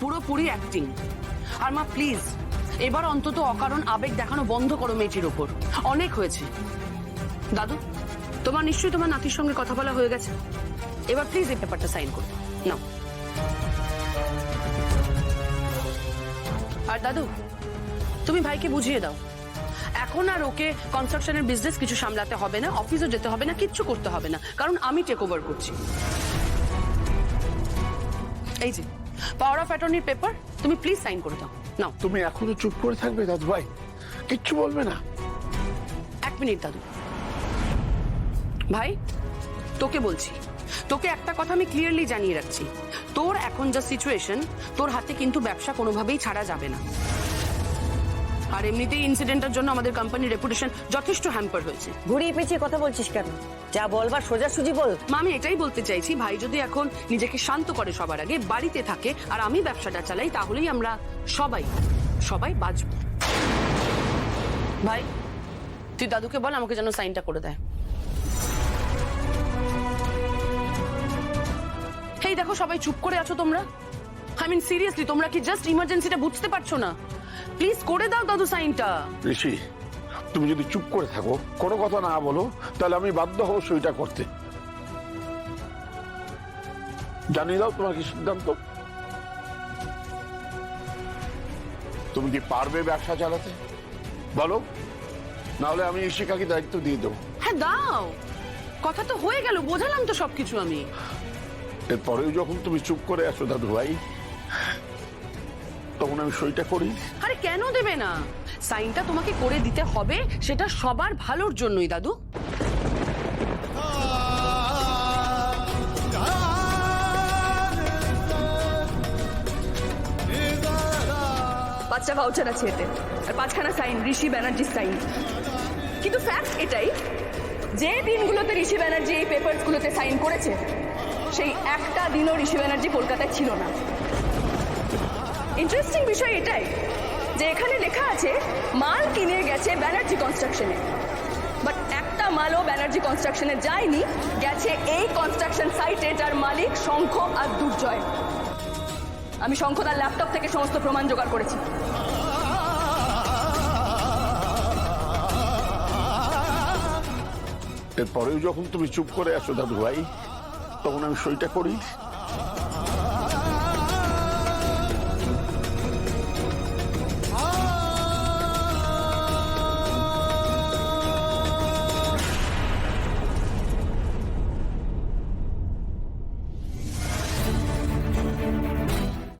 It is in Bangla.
পুরোপুরি অ্যাক্টিং। আর মা প্লিজ এবার অন্তত অকারণ আবেগ দেখানো বন্ধ করো মেয়েটির ওপর, অনেক হয়েছে। দাদু, তোমার নিশ্চয়ই তোমার নাতির সঙ্গে কথা বলা হয়ে গেছে, এবার প্লিজ এই পেপারটা সাইন করো নাও। আর দাদু, তুমি ভাইকে বুঝিয়ে দাও এখন আর ওকে কনস্ট্রাকশনের বিজনেস কিছু সামলাতে হবে না, অফিসও যেতে হবে না, কিচ্ছু করতে হবে না, কারণ আমি টেক ওভার করছি। এই যে পাওয়ার অফ অ্যাটর্নির পেপার, তুমি প্লিজ সাইন করে দাও নাও। তুমি এখনো চুপ করে থাকবে দাদু ভাই, কিচ্ছু বলবে না? এক মিনিট দাদু ভাই, তোকে বলছি, তোকে একটা কথা আমি ক্লিয়ারলি জানিয়ে রাখছি, তোর এখন যা সিচুয়েশন, তোর হাতে কিন্তু ব্যবসা কোনোভাবেই ছাড়া যাবে না। আর এমনিতেই ইনসিডেন্টের জন্য আমাদের কোম্পানির রেপুটেশন যথেষ্ট হ্যাম্পার হয়েছে। ঘুরিয়ে পেঁচিয়ে কথা বলছিস কেন? যা বলবার সোজাসুজি বল। মা, আমি এটাই বলতে চাইছি, ভাই যদি এখন নিজেকে শান্ত করে সবার আগে, বাড়িতে থাকে আর আমি ব্যবসাটা চালাই, তাহলেই আমরা সবাই সবাই বাঁচব। ভাই তুই দাদুকে বল আমাকে যেন সাইনটা করে দেয়। এই দেখো সবাই চুপ করে আছো তোমরা, আই মিন সিরিয়াসলি তোমরা কি জাস্ট ইমার্জেন্সিটা বুঝতে পারছো না? প্লিজ করে দাও দাদু সাইনটা। ঋষি, তুমি যদি চুপ করে থাকো, কোনো কথা না বলো, তাহলে আমি বাধ্য হবো সইটা করতে। জানিয়ে দাও তোমার কি সিদ্ধান্ত। তুমি কি পারবে ব্যবসা চালাতে বলো, নাহলে আমি ইশিকাকে দায়িত্ব দিয়ে দেবো। হ্যাঁ দাও, কথা তো হয়ে গেল, বোঝালাম তো সবকিছু আমি। এরপরেও যখন তুমি চুপ করে আছো দাদু ভাই, তখন আমি সইটা করি। আরে কেন দেবে না, সাইনটা তোমাকে করে দিতে হবে, সেটা সবার ভালোর জন্যই দাদু। পাঁচটা ভাউচার আছে এতে, আর পাঁচখানা সাইন ঋষি ব্যানার্জির সাইন। কিন্তু ফ্যাক্ট এটাই যে দিনগুলোতে ঋষি ব্যানার্জি এই পেপারসগুলোতে সাইন করেছে, সেই একটা দিনও ঋষি ব্যানার্জি কলকাতায় ছিল না। ইন্টারেস্টিং বিষয় এটাই যে এখানে লেখা আছে মাল কিনে গেছে ব্যানার্জি কনস্ট্রাকশনে, বাট একটা মালও ব্যানার্জি কনস্ট্রাকশনে যায়নি, গেছে এই কনস্ট্রাকশন সাইটে যার মালিক শঙ্খ আর দুর্জয়। আমি শঙ্খদার ল্যাপটপ থেকে সমস্ত প্রমাণ জোগাড় করেছি। এরপরেও যখন তুমি চুপ করে আছো দাদু ভাই, তখন আমি সইটা করি।